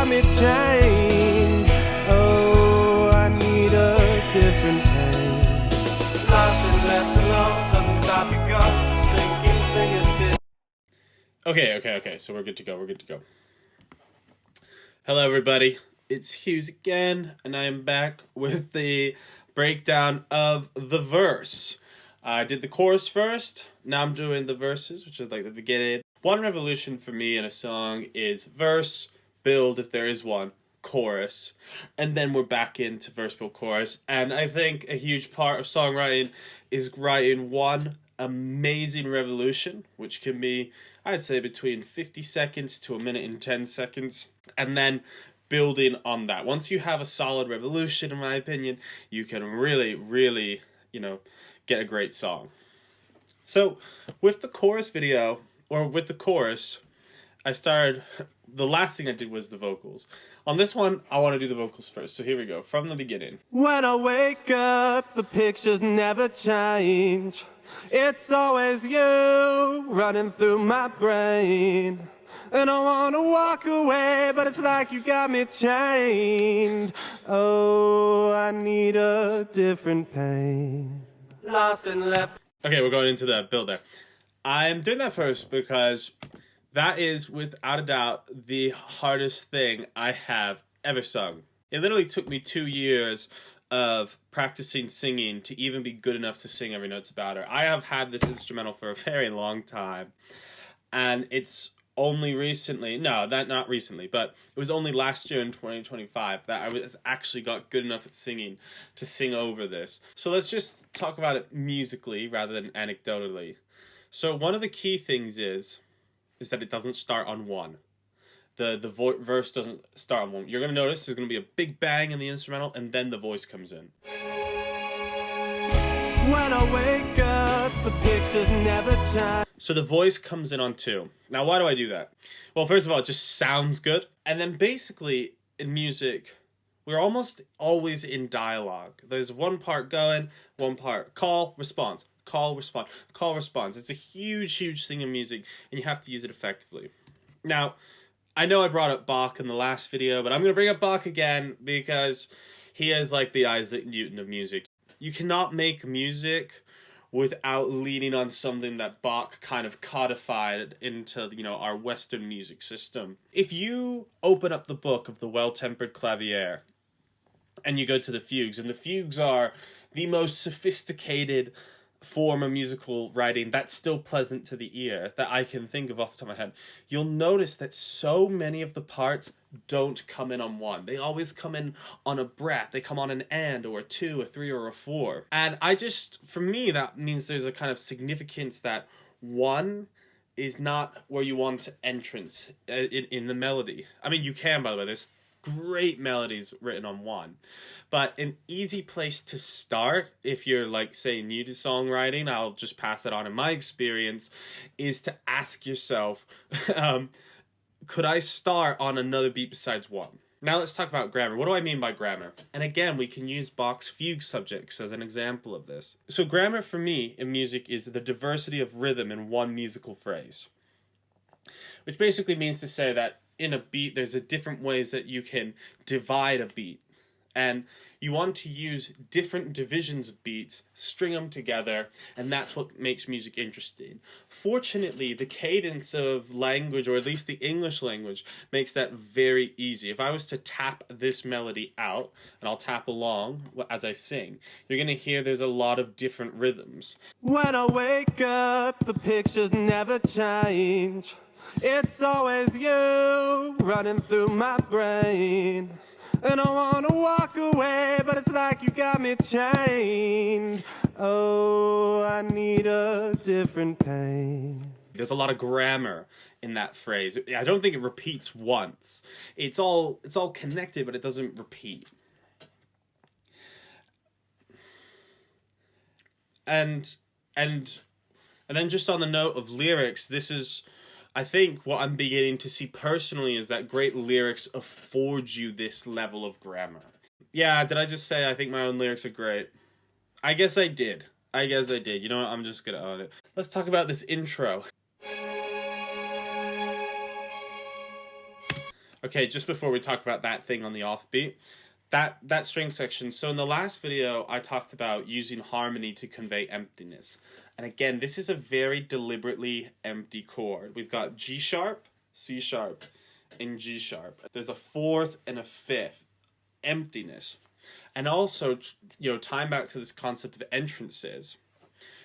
got me chained. Oh, I need a different pain. Lost and left alone, doesn't stop you go. Thinking fingertips. Okay, so we're good to go. Hello everybody, it's Hughes again, and I am back with the breakdown of the verse. I did the chorus first, now I'm doing the verses, which is like the beginning. One revolution for me in a song is verse, build, if there is one, chorus, and then we're back into verse, build, chorus. And I think a huge part of songwriting is writing one amazing revolution, which can be, I'd say, between 50 seconds to a minute and 10 seconds, and then building on that. Once you have a solid revolution, in my opinion, you can really, get a great song. So with the chorus video, or with the chorus, the last thing I did was the vocals. On this one, I want to do the vocals first, so here we go, from the beginning. When I wake up, the pictures never change. It's always you running through my brain. And I want to walk away, but it's like you got me chained. Oh, I need a different pain. Lost and left. Okay, we're going into the build there. I'm doing that first because that is, without a doubt, the hardest thing I have ever sung. It literally took me 2 years of practicing singing to even be good enough to sing every note's about her. I have had this instrumental for a very long time, and it's only recently, not recently, but it was only last year in 2025 that I was actually got good enough at singing to sing over this. So let's just talk about it musically rather than anecdotally. So one of the key things is that it doesn't start on one. The verse doesn't start on one. You're going to notice there's going to be a big bang in the instrumental, and then the voice comes in. When I wake up, the pictures never change. So the voice comes in on two. Now, why do I do that? Well, first of all, it just sounds good. And then basically, in music, we're almost always in dialogue. There's one part going, one part call, response, call, response, call, response. It's a huge thing in music, and you have to use it effectively. Now, I know I brought up Bach in the last video, but I'm going to bring up Bach again because he is like the Isaac Newton of music. You cannot make music without leaning on something that Bach kind of codified into, our Western music system. If you open up the book of the Well-Tempered Clavier and you go to the fugues, and the fugues are the most sophisticated form of musical writing that's still pleasant to the ear that I can think of off the top of my head, you'll notice that so many of the parts don't come in on one. They always come in on a breath. They come on an and, or a two, a three, or a four. And for me, that means there's a kind of significance that one is not where you want entrance in the melody. I mean, you can, by the way, there's great melodies written on one, but an easy place to start if you're, like, say, new to songwriting, I'll just pass it on in my experience, is to ask yourself, could I start on another beat besides one? Now let's talk about grammar. What do I mean by grammar? And again, we can use Bach's fugue subjects as an example of this. So grammar for me in music is the diversity of rhythm in one musical phrase, which basically means to say that in a beat, there's different ways that you can divide a beat. And you want to use different divisions of beats, string them together, and that's what makes music interesting. Fortunately, the cadence of language, or at least the English language, makes that very easy. If I was to tap this melody out, and I'll tap along as I sing, you're going to hear there's a lot of different rhythms. When I wake up, the pictures never change. It's always you running through my brain. And I want to walk away, but it's like you got me chained. Oh, I need a different pain. There's a lot of grammar in that phrase. I don't think it repeats once. It's all connected, but it doesn't repeat. And then just on the note of lyrics, this is, I think, what I'm beginning to see personally is that great lyrics afford you this level of grammar. Yeah, did I just say I think my own lyrics are great? I guess I did. You know what? I'm just gonna own it. Let's talk about this intro. Okay, just before we talk about that thing on the offbeat, that string section. So in the last video, I talked about using harmony to convey emptiness. And again, this is a very deliberately empty chord. We've got G sharp, C sharp, and G sharp. There's a fourth and a fifth. Emptiness. And also, you know, tying back to this concept of entrances,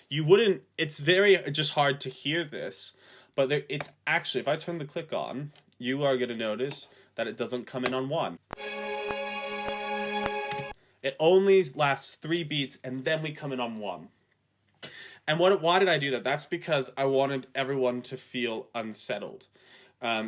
it's very just hard to hear this, but it's actually, if I turn the click on, you are going to notice that it doesn't come in on one. It only lasts 3 beats, and then we come in on 1. And why did I do that? That's because I wanted everyone to feel unsettled.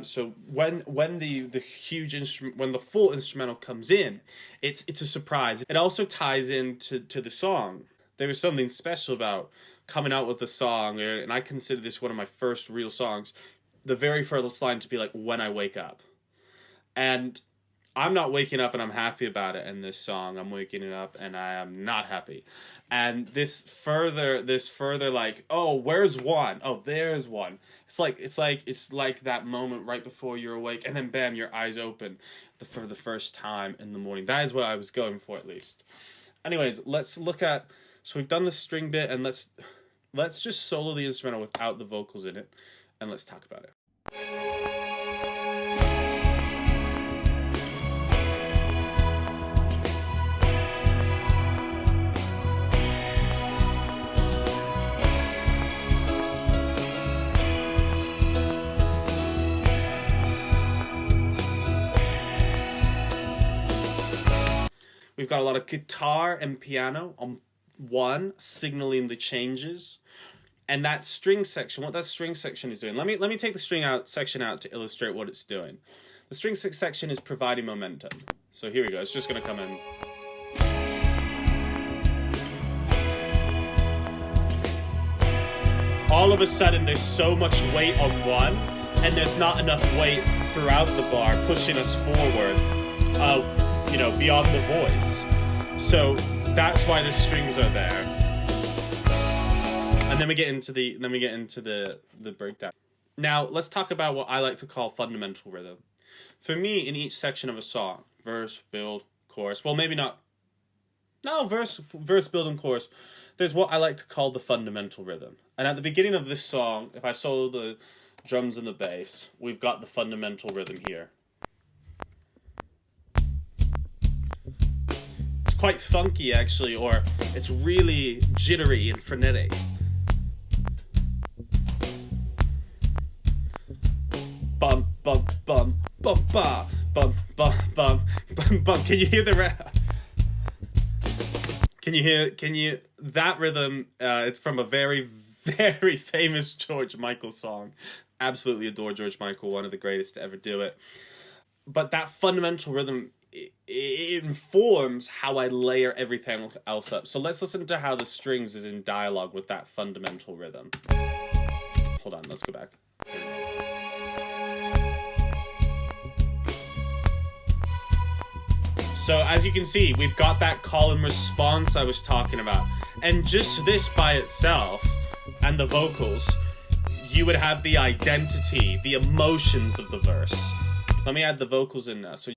So when the huge instrument, when the full instrumental comes in, it's a surprise. It also ties into the song. There was something special about coming out with a song, and I consider this one of my first real songs. The very first line to be like, "When I wake up," and I'm not waking up and I'm happy about it in this song. I'm waking up and I am not happy. And this further like, oh, where's one? Oh, there's one. It's like that moment right before you're awake, and then bam, your eyes open for the first time in the morning. That is what I was going for, at least. Anyways, let's look at, so we've done the string bit, and let's just solo the instrumental without the vocals in it, and let's talk about it. We've got a lot of guitar and piano on 1, signaling the changes. And that string section, what that string section is doing, let me take the string section out to illustrate what it's doing. The string section is providing momentum. So here we go, it's just going to come in. All of a sudden, there's so much weight on 1, and there's not enough weight throughout the bar, pushing us forward. You know, beyond the voice. So that's why the strings are there. And then we get into the breakdown. Now let's talk about what I like to call fundamental rhythm. For me, in each section of a song, verse, build, chorus. Well, maybe not. No, verse, build, and chorus. There's what I like to call the fundamental rhythm. And at the beginning of this song, if I solo the drums and the bass, we've got the fundamental rhythm here. Quite funky, actually, or it's really jittery and frenetic. Bum bum bum bum ba bum bum bum bum bum. Can you hear the Can you that rhythm? It's from a very, very famous George Michael song. Absolutely adore George Michael, one of the greatest to ever do it. But that fundamental rhythm, it informs how I layer everything else up. So let's listen to how the strings is in dialogue with that fundamental rhythm. Hold on, let's go back. So as you can see, we've got that call and response I was talking about. And just this by itself, and the vocals, you would have the identity, the emotions of the verse. Let me add the vocals in now. So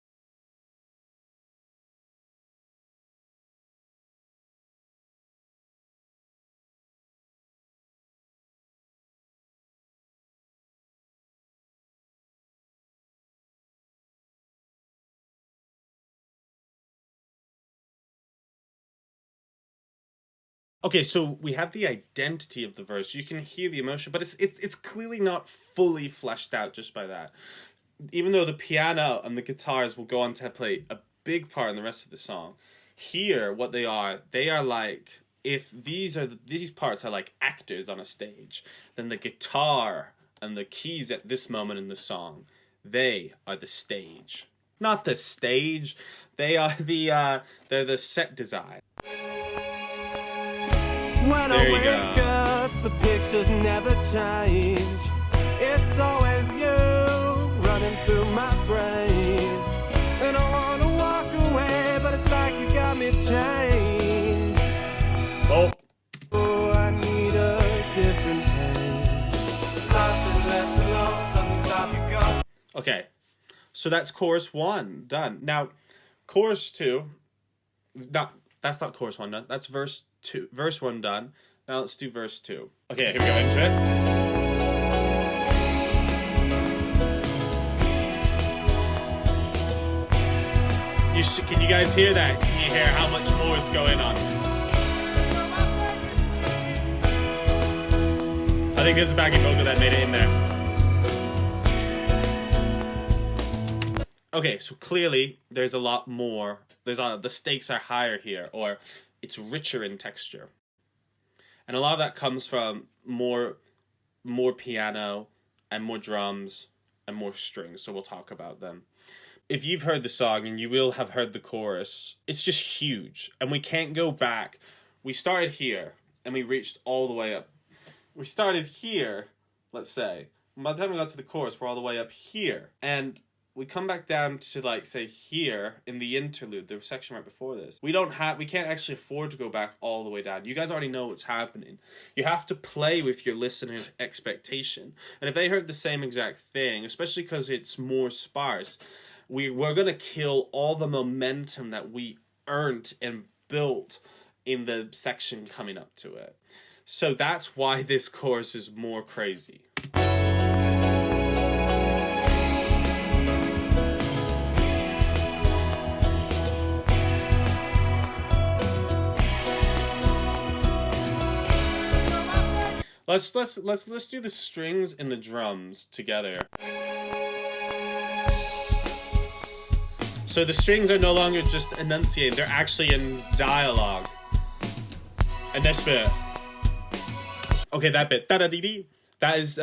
okay, so we have the identity of the verse. You can hear the emotion, but it's clearly not fully fleshed out just by that. Even though the piano and the guitars will go on to play a big part in the rest of the song, here what they are like, if these parts are like actors on a stage, then the guitar and the keys at this moment in the song, they are the stage. Not the stage, they are they're the set design. When I wake up, the pictures never change. It's always you running through my brain. And I want to walk away, but it's like you got me chained. Oh, I need a different pain. Nothing left alone, doesn't stop you going. Okay, So that's chorus 1 done. Now, chorus 2, that's not chorus 1 done. That's verse 1 done. Now let's do verse 2. Okay, here we go, into it. Can you guys hear that? Can you hear how much more is going on? I think there's a backing vocal that made it in there. Okay, so clearly there's a lot more. The stakes are higher here, or it's richer in texture. And a lot of that comes from more piano and more drums and more strings, so we'll talk about them. If you've heard the song, and you will have heard the chorus, it's just huge. And we can't go back. We started here, and we reached all the way up. We started here, let's say. By the time we got to the chorus, we're all the way up here. And we come back down to, like, say, here in the interlude, the section right before this. We can't actually afford to go back all the way down. You guys already know what's happening. You have to play with your listeners' expectation. And if they heard the same exact thing, especially because it's more sparse, we're going to kill all the momentum that we earned and built in the section coming up to it. So that's why this chorus is more crazy. Let's do the strings and the drums together. So the strings are no longer just enunciating, they're actually in dialogue. And this bit. Okay, that bit. Da-da-dee-dee. That is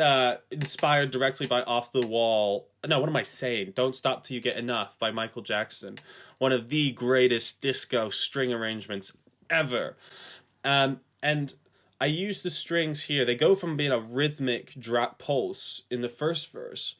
inspired directly by Off the Wall. No, what am I saying? Don't Stop Till You Get Enough by Michael Jackson. One of the greatest disco string arrangements ever. And I use the strings here. They go from being a rhythmic drop pulse in the first verse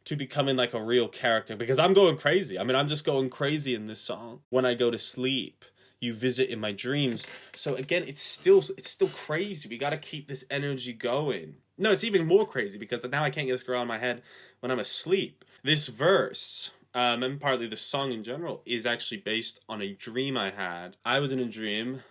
to becoming like a real character, because I'm going crazy. I mean, I'm just going crazy in this song. When I go to sleep, you visit in my dreams. So again, it's still crazy. We got to keep this energy going. No, it's even more crazy because now I can't get this girl in my head when I'm asleep. This verse, and partly the song in general, is actually based on a dream I had. I was in a dream.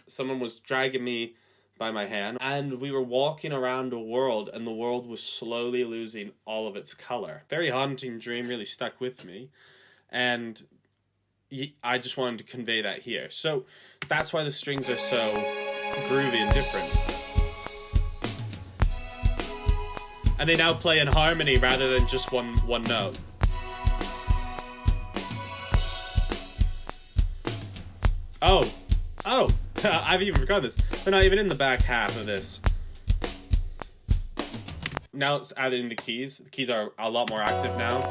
Someone was dragging me by my hand, and we were walking around a world, and the world was slowly losing all of its color. Very haunting dream, really stuck with me, and I just wanted to convey that here. So that's why the strings are so groovy and different. And they now play in harmony rather than just one note. Oh, I've even forgot this. They're not even in the back half of this. Now let's add in the keys. The keys are a lot more active now.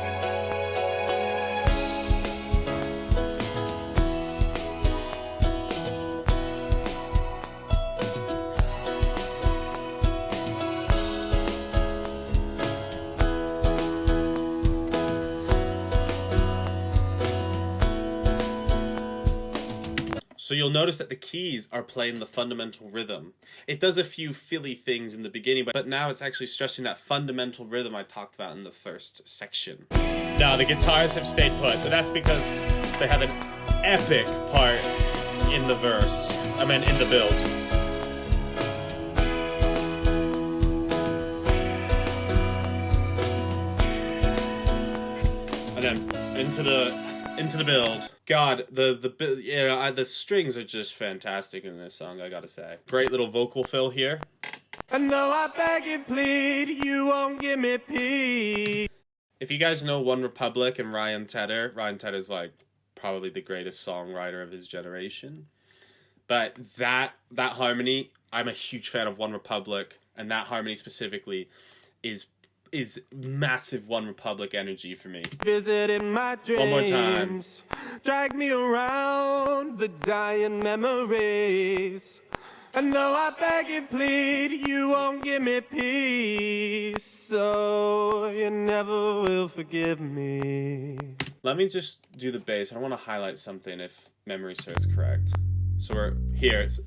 So you'll notice that the keys are playing the fundamental rhythm. It does a few filly things in the beginning, but now it's actually stressing that fundamental rhythm I talked about in the first section. Now, the guitars have stayed put, but that's because they have an epic part in the verse. I mean, in the build. And then into the build. God, the strings are just fantastic in this song, I gotta say. Great little vocal fill here. And though I beg and plead, you won't give me peace. If you guys know One Republic and Ryan Tedder's like probably the greatest songwriter of his generation. But that harmony, I'm a huge fan of One Republic, and that harmony specifically is massive One Republic energy for me. Visit in my dreams. One more time. Drag me around the dying memories. And though I beg and plead, you won't give me peace. So you never will forgive me. Let me just do the bass. I want to highlight something if memory serves correct. So we're here. It's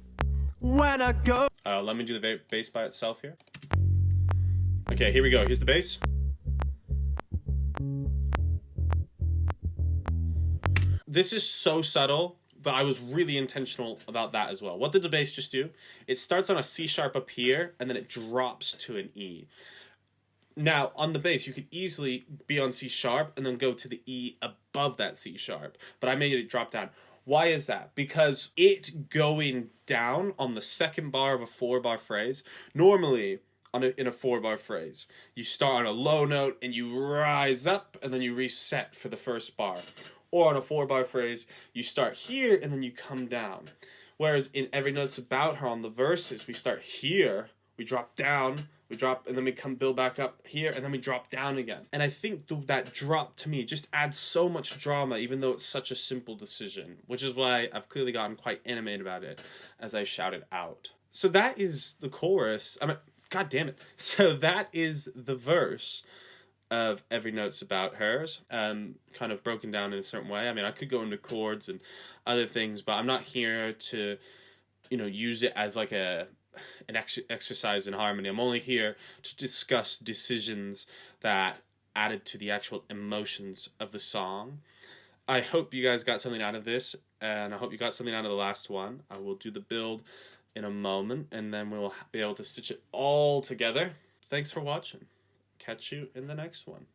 when I go. Let me do the bass by itself here. Okay, here we go. Here's the bass. This is so subtle, but I was really intentional about that as well. What did the bass just do? It starts on a C sharp up here, and then it drops to an E. Now, on the bass, you could easily be on C sharp and then go to the E above that C sharp, but I made it drop down. Why is that? Because it going down on the second bar of a 4-bar phrase, normally in a 4-bar phrase, you start on a low note and you rise up and then you reset for the first bar. Or on a 4-bar phrase, you start here and then you come down. Whereas in Every Note's About Her on the verses, we start here, we drop down, we drop, and then we build back up here, and then we drop down again. And I think that drop, to me, just adds so much drama, even though it's such a simple decision, which is why I've clearly gotten quite animated about it as I shout it out. So that is the chorus. God damn it. So that is the verse of Every Note's About Hers, kind of broken down in a certain way. I mean, I could go into chords and other things, but I'm not here to, use it as like an exercise in harmony. I'm only here to discuss decisions that added to the actual emotions of the song. I hope you guys got something out of this, and I hope you got something out of the last one. I will do the build in a moment, and then we'll be able to stitch it all together. Thanks for watching. Catch you in the next one.